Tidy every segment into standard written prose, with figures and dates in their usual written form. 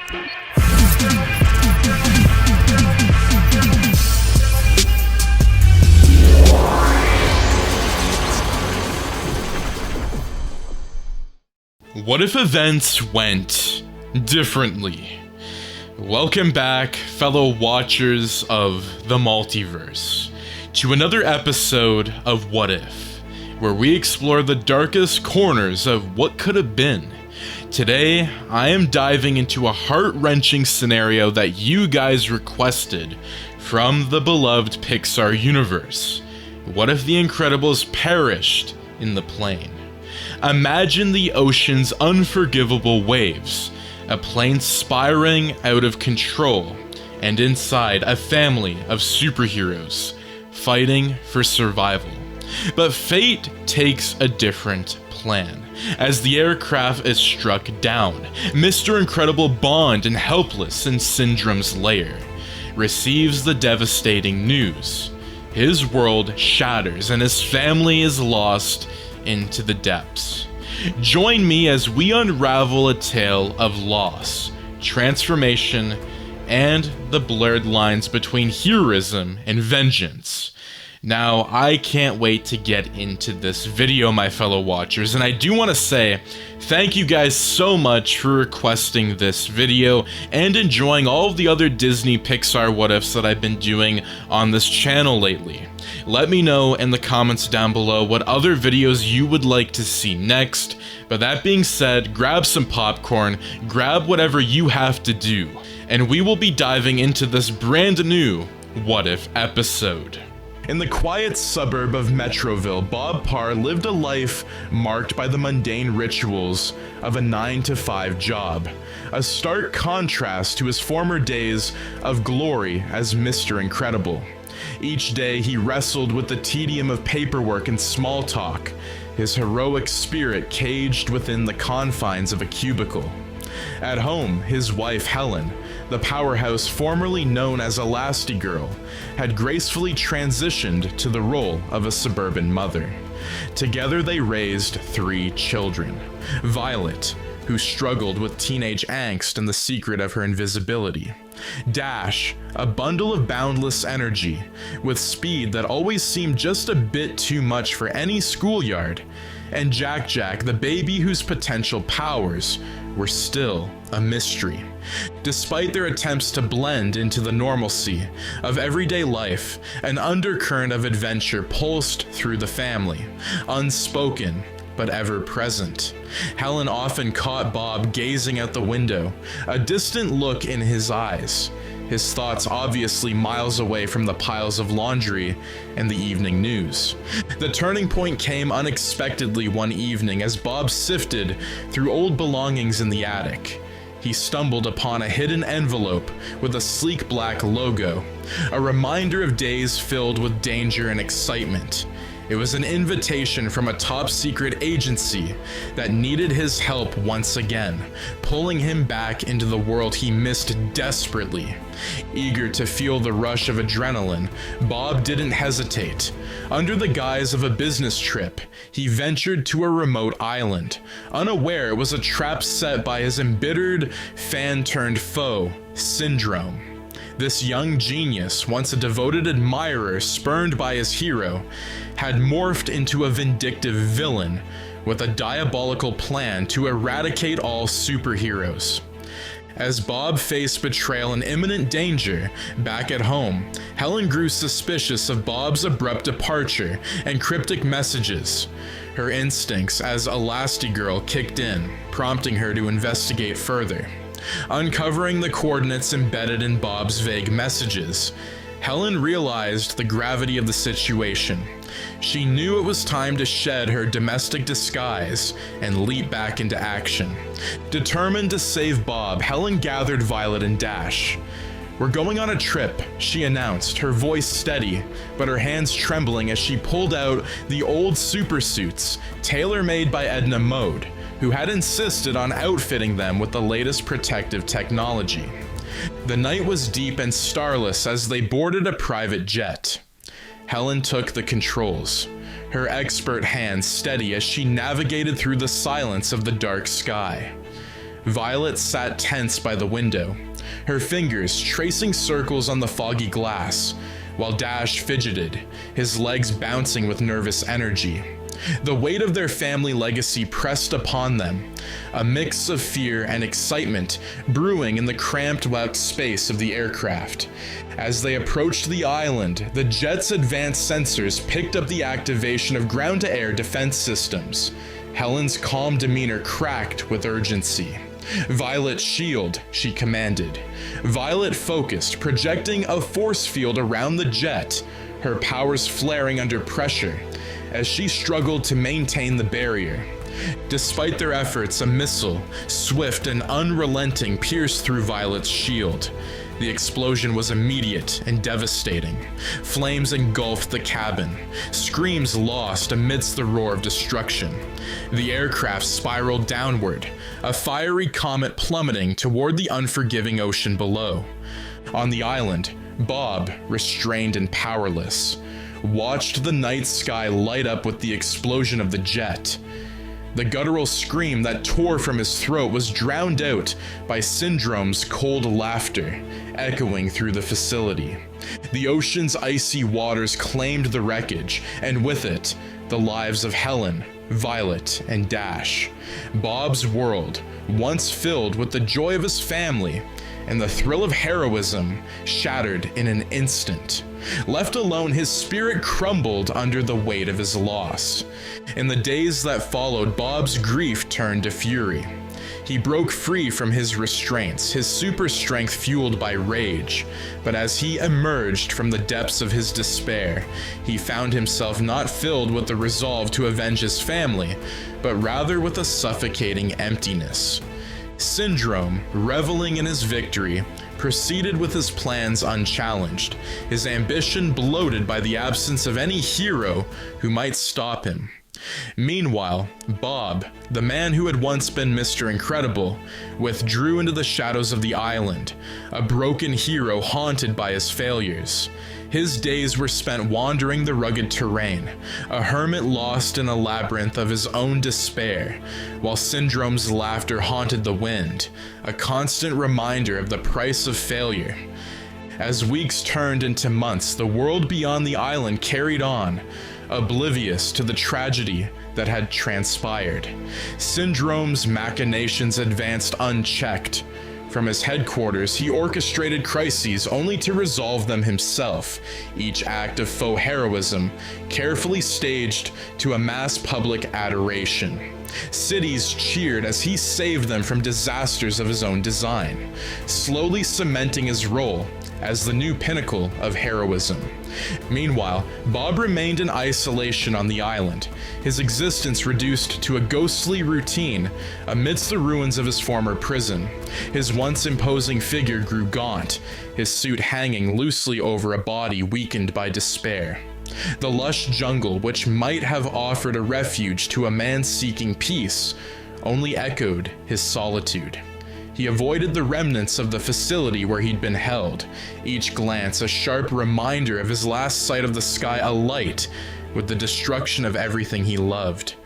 What if events went differently? Welcome back, fellow watchers of the multiverse, to another episode of What If, where we explore the darkest corners of what could have been. Today, I am diving into a heart-wrenching scenario that you guys requested from the beloved Pixar universe. What if the Incredibles perished in the plane? Imagine the ocean's unforgivable waves, a plane spiraling out of control, and inside a family of superheroes fighting for survival. But fate takes a different plan. As the aircraft is struck down, Mr. Incredible, Bond and helpless in Syndrome's lair, receives the devastating news. His world shatters and his family is lost into the depths. Join me as we unravel a tale of loss, transformation, and the blurred lines between heroism and vengeance. Now, I can't wait to get into this video, my fellow watchers, and I do want to say thank you guys so much for requesting this video and enjoying all of the other Disney Pixar what ifs that I've been doing on this channel lately. Let me know in the comments down below what other videos you would like to see next. But that being said, grab some popcorn, grab whatever you have to do, and we will be diving into this brand new What If episode. In the quiet suburb of Metroville, Bob Parr lived a life marked by the mundane rituals of a 9-to-5 job, a stark contrast to his former days of glory as Mr. Incredible. Each day he wrestled with the tedium of paperwork and small talk, his heroic spirit caged within the confines of a cubicle. At home, his wife Helen, the powerhouse formerly known as Elastigirl, had gracefully transitioned to the role of a suburban mother. Together they raised 3 children. Violet, who struggled with teenage angst and the secret of her invisibility. Dash, a bundle of boundless energy, with speed that always seemed just a bit too much for any schoolyard. And Jack, the baby whose potential powers were still a mystery. Despite their attempts to blend into the normalcy of everyday life, an undercurrent of adventure pulsed through the family, unspoken but ever present. Helen often caught Bob gazing out the window, a distant look in his eyes, his thoughts obviously miles away from the piles of laundry and the evening news. The turning point came unexpectedly one evening as Bob sifted through old belongings in the attic. He stumbled upon a hidden envelope with a sleek black logo, a reminder of days filled with danger and excitement. It was an invitation from a top-secret agency that needed his help once again, pulling him back into the world he missed desperately. Eager to feel the rush of adrenaline, Bob didn't hesitate. Under the guise of a business trip, he ventured to a remote island, unaware it was a trap set by his embittered, fan-turned-foe, Syndrome. This young genius, once a devoted admirer spurned by his hero, had morphed into a vindictive villain with a diabolical plan to eradicate all superheroes. As Bob faced betrayal and imminent danger back at home, Helen grew suspicious of Bob's abrupt departure and cryptic messages. Her instincts as Elastigirl kicked in, prompting her to investigate further. Uncovering the coordinates embedded in Bob's vague messages, Helen realized the gravity of the situation. She knew it was time to shed her domestic disguise and leap back into action. Determined to save Bob, Helen gathered Violet and Dash. "We're going on a trip," she announced, her voice steady, but her hands trembling as she pulled out the old supersuits, tailor-made by Edna Mode, who had insisted on outfitting them with the latest protective technology. The night was deep and starless as they boarded a private jet. Helen took the controls, her expert hands steady as she navigated through the silence of the dark sky. Violet sat tense by the window, her fingers tracing circles on the foggy glass, while Dash fidgeted, his legs bouncing with nervous energy. The weight of their family legacy pressed upon them, a mix of fear and excitement brewing in the cramped wet space of the aircraft. As they approached the island, the jet's advanced sensors picked up the activation of ground-to-air defense systems. Helen's calm demeanor cracked with urgency. "Violet, shield," she commanded. Violet focused, projecting a force field around the jet, her powers flaring under pressure as she struggled to maintain the barrier. Despite their efforts, a missile, swift and unrelenting, pierced through Violet's shield. The explosion was immediate and devastating. Flames engulfed the cabin, screams lost amidst the roar of destruction. The aircraft spiraled downward, a fiery comet plummeting toward the unforgiving ocean below. On the island, Bob, restrained and powerless, watched the night sky light up with the explosion of the jet. The guttural scream that tore from his throat was drowned out by Syndrome's cold laughter, echoing through the facility. The ocean's icy waters claimed the wreckage, and with it, the lives of Helen, Violet, and Dash. Bob's world, once filled with the joy of his family and the thrill of heroism, shattered in an instant. Left alone, his spirit crumbled under the weight of his loss. In the days that followed, Bob's grief turned to fury. He broke free from his restraints, his super strength fueled by rage. But as he emerged from the depths of his despair, he found himself not filled with the resolve to avenge his family, but rather with a suffocating emptiness. Syndrome, reveling in his victory, proceeded with his plans unchallenged, his ambition bloated by the absence of any hero who might stop him. Meanwhile, Bob, the man who had once been Mr. Incredible, withdrew into the shadows of the island, a broken hero haunted by his failures. His days were spent wandering the rugged terrain, a hermit lost in a labyrinth of his own despair, while Syndrome's laughter haunted the wind, a constant reminder of the price of failure. As weeks turned into months, the world beyond the island carried on, oblivious to the tragedy that had transpired. Syndrome's machinations advanced unchecked. From his headquarters, he orchestrated crises only to resolve them himself, each act of faux heroism carefully staged to amass public adoration. Cities cheered as he saved them from disasters of his own design, slowly cementing his role as the new pinnacle of heroism. Meanwhile, Bob remained in isolation on the island, his existence reduced to a ghostly routine amidst the ruins of his former prison. His once imposing figure grew gaunt, his suit hanging loosely over a body weakened by despair. The lush jungle, which might have offered a refuge to a man seeking peace, only echoed his solitude. He avoided the remnants of the facility where he'd been held, each glance a sharp reminder of his last sight of the sky alight with the destruction of everything he loved.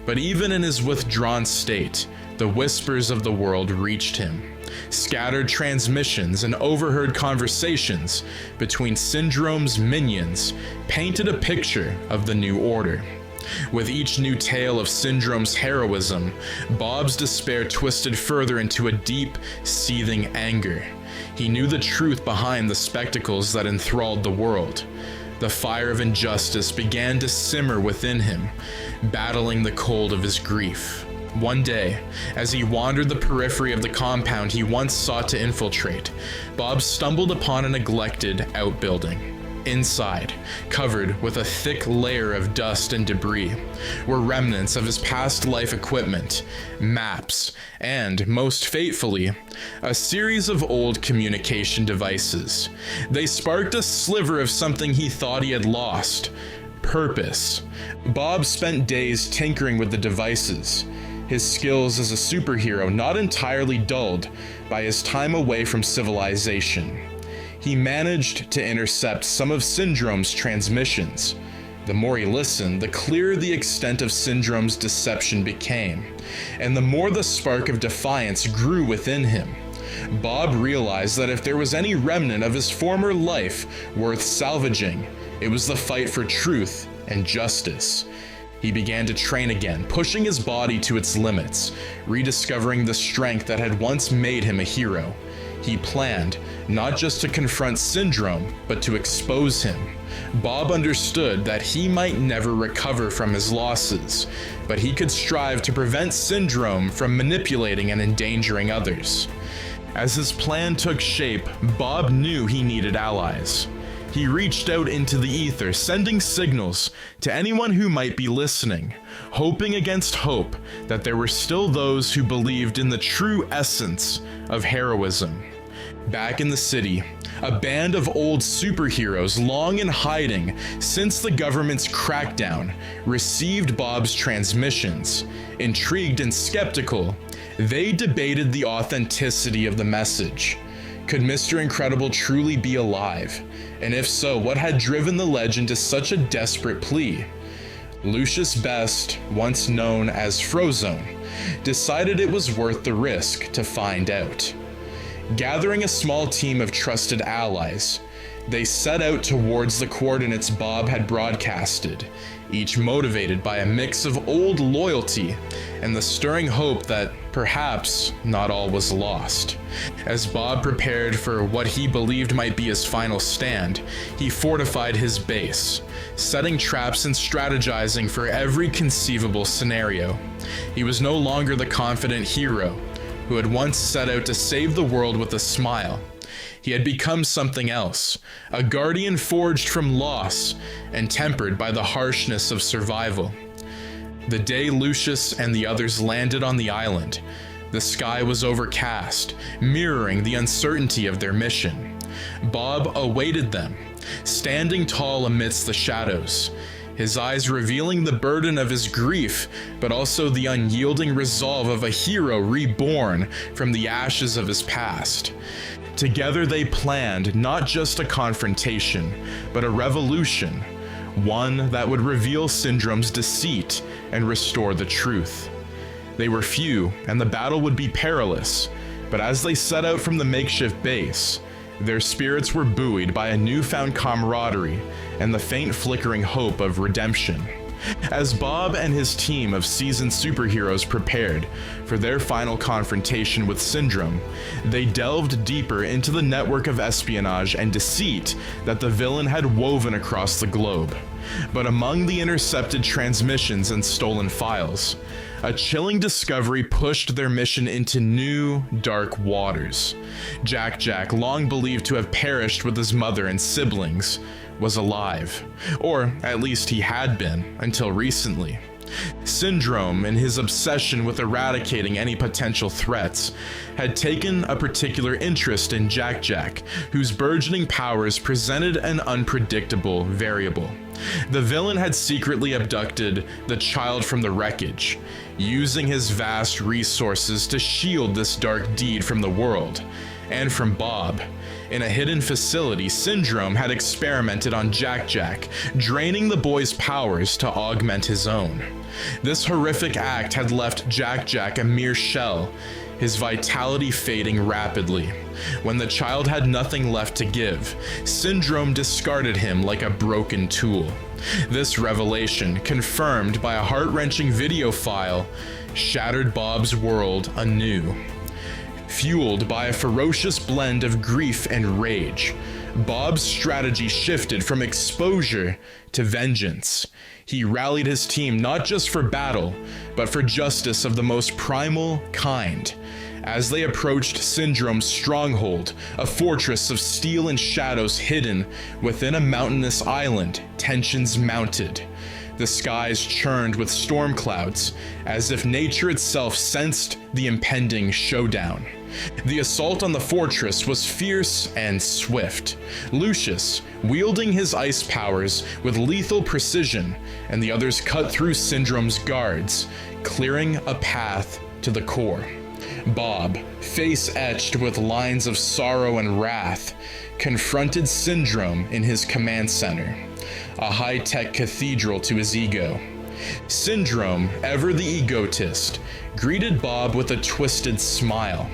But even in his withdrawn state, the whispers of the world reached him. Scattered transmissions and overheard conversations between Syndrome's minions painted a picture of the new order. With each new tale of Syndrome's heroism, Bob's despair twisted further into a deep, seething anger. He knew the truth behind the spectacles that enthralled the world. The fire of injustice began to simmer within him, battling the cold of his grief. One day, as he wandered the periphery of the compound he once sought to infiltrate, Bob stumbled upon a neglected outbuilding. Inside, covered with a thick layer of dust and debris, were remnants of his past life equipment, maps, and, most fatefully, a series of old communication devices. They sparked a sliver of something he thought he had lost: purpose. Bob spent days tinkering with the devices, his skills as a superhero not entirely dulled by his time away from civilization. He managed to intercept some of Syndrome's transmissions, The more he listened, the clearer the extent of Syndrome's deception became, and the more the spark of defiance grew within him. Bob realized that if there was any remnant of his former life worth salvaging, it was the fight for truth and justice. He began to train again, pushing his body to its limits, rediscovering the strength that had once made him a hero. He planned not just to confront Syndrome, but to expose him. Bob understood that he might never recover from his losses, but he could strive to prevent Syndrome from manipulating and endangering others. As his plan took shape, Bob knew he needed allies. He reached out into the ether, sending signals to anyone who might be listening, hoping against hope that there were still those who believed in the true essence of heroism. Back in the city, a band of old superheroes long in hiding since the government's crackdown received Bob's transmissions. Intrigued and skeptical, they debated the authenticity of the message. Could Mr. Incredible truly be alive? And if so, what had driven the legend to such a desperate plea? Lucius Best, once known as Frozone, decided it was worth the risk to find out. Gathering a small team of trusted allies, they set out towards the coordinates Bob had broadcasted, each motivated by a mix of old loyalty and the stirring hope that perhaps not all was lost. As Bob prepared for what he believed might be his final stand, he fortified his base, setting traps and strategizing for every conceivable scenario. He was no longer the confident hero who had once set out to save the world with a smile. He had become something else, a guardian forged from loss and tempered by the harshness of survival. The day Lucius and the others landed on the island, the sky was overcast, mirroring the uncertainty of their mission. Bob awaited them, standing tall amidst the shadows, his eyes revealing the burden of his grief, but also the unyielding resolve of a hero reborn from the ashes of his past. Together they planned not just a confrontation, but a revolution, one that would reveal Syndrome's deceit and restore the truth. They were few, and the battle would be perilous, but as they set out from the makeshift base, their spirits were buoyed by a newfound camaraderie and the faint flickering hope of redemption. As Bob and his team of seasoned superheroes prepared for their final confrontation with Syndrome, they delved deeper into the network of espionage and deceit that the villain had woven across the globe. But among the intercepted transmissions and stolen files, a chilling discovery pushed their mission into new, dark waters. Jack, long believed to have perished with his mother and siblings, was alive. Or at least he had been, until recently. Syndrome, in his obsession with eradicating any potential threats, had taken a particular interest in Jack, whose burgeoning powers presented an unpredictable variable. The villain had secretly abducted the child from the wreckage, using his vast resources to shield this dark deed from the world, and from Bob. In a hidden facility, Syndrome had experimented on Jack, draining the boy's powers to augment his own. This horrific act had left Jack a mere shell, his vitality fading rapidly. When the child had nothing left to give, Syndrome discarded him like a broken tool. This revelation, confirmed by a heart-wrenching video file, shattered Bob's world anew. Fueled by a ferocious blend of grief and rage, Bob's strategy shifted from exposure to vengeance. He rallied his team not just for battle, but for justice of the most primal kind. As they approached Syndrome's stronghold, a fortress of steel and shadows hidden within a mountainous island, tensions mounted. The skies churned with storm clouds, as if nature itself sensed the impending showdown. The assault on the fortress was fierce and swift. Lucius, wielding his ice powers with lethal precision, and the others cut through Syndrome's guards, clearing a path to the core. Bob, face etched with lines of sorrow and wrath, confronted Syndrome in his command center. a high-tech cathedral to his ego. Syndrome, ever the egotist, greeted Bob with a twisted smile.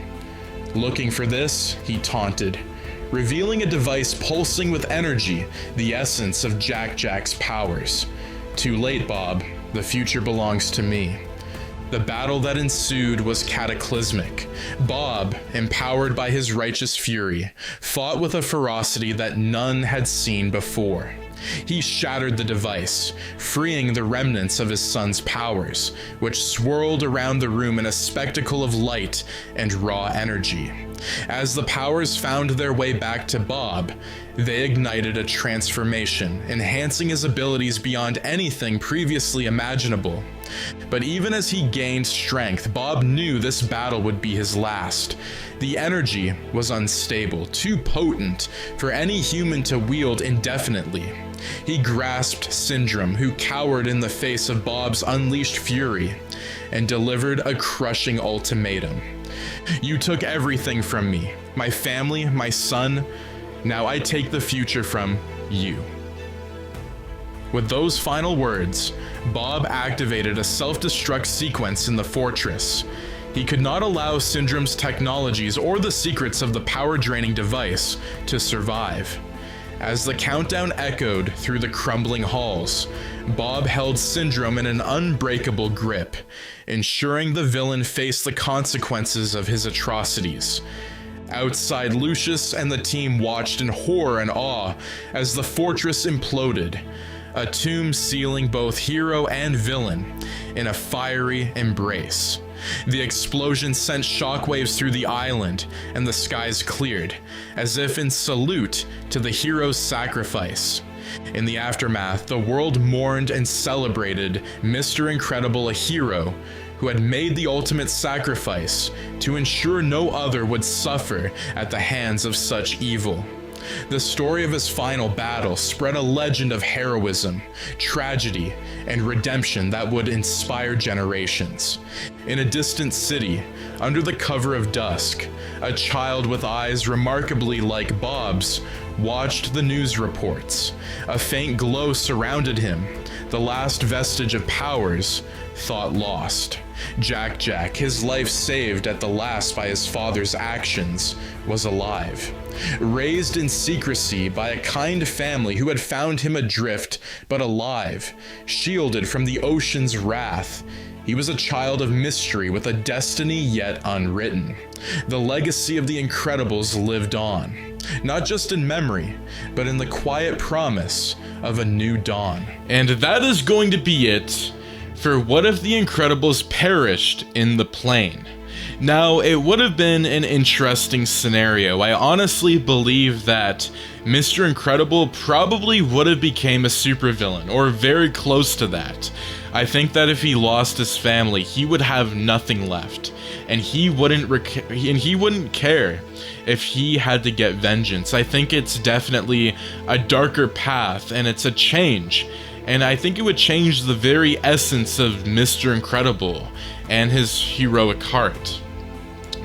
Looking for this, he taunted, revealing a device pulsing with energy, the essence of Jack's powers. Too late, Bob. The future belongs to me. The battle that ensued was cataclysmic. Bob, empowered by his righteous fury, fought with a ferocity that none had seen before. He shattered the device, freeing the remnants of his son's powers, which swirled around the room in a spectacle of light and raw energy. As the powers found their way back to Bob, they ignited a transformation, enhancing his abilities beyond anything previously imaginable. But even as he gained strength, Bob knew this battle would be his last. The energy was unstable, too potent for any human to wield indefinitely. He grasped Syndrome, who cowered in the face of Bob's unleashed fury, and delivered a crushing ultimatum. You took everything from me, my family, my son. Now I take the future from you. With those final words, Bob activated a self-destruct sequence in the fortress. He could not allow Syndrome's technologies or the secrets of the power-draining device to survive. As the countdown echoed through the crumbling halls, Bob held Syndrome in an unbreakable grip, ensuring the villain faced the consequences of his atrocities. Outside, Lucius and the team watched in horror and awe as the fortress imploded, a tomb sealing both hero and villain in a fiery embrace. The explosion sent shockwaves through the island, and the skies cleared, as if in salute to the hero's sacrifice. In the aftermath, the world mourned and celebrated Mr. Incredible, a hero who had made the ultimate sacrifice to ensure no other would suffer at the hands of such evil. The story of his final battle spread a legend of heroism, tragedy, and redemption that would inspire generations. In a distant city, under the cover of dusk, a child with eyes remarkably like Bob's watched the news reports. A faint glow surrounded him, the last vestige of powers thought lost. Jack, his life saved at the last by his father's actions, was alive. Raised in secrecy by a kind family who had found him adrift, but alive, shielded from the ocean's wrath, he was a child of mystery with a destiny yet unwritten. The legacy of the Incredibles lived on, not just in memory, but in the quiet promise of a new dawn. And that is going to be it for What If the Incredibles Perished in the Plane. Now, it would have been an interesting scenario. I honestly believe that Mr. Incredible probably would have became a supervillain, or very close to that. I think that if he lost his family, he would have nothing left, and he wouldn't care if he had to get vengeance. I think it's definitely a darker path, and it's a change. And I think it would change the very essence of Mr. Incredible and his heroic heart.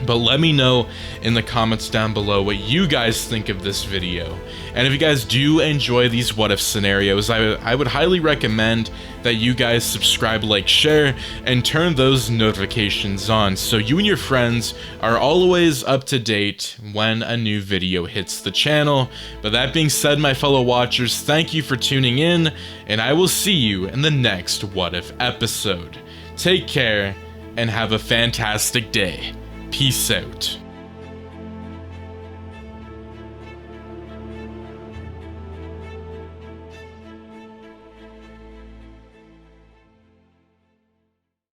But let me know in the comments down below what you guys think of this video. And if you guys do enjoy these what if scenarios, I would highly recommend that you guys subscribe, like, share, and turn those notifications on so you and your friends are always up to date when a new video hits the channel. But that being said, my fellow watchers, thank you for tuning in, and I will see you in the next What If episode. Take care, and have a fantastic day. Peace out.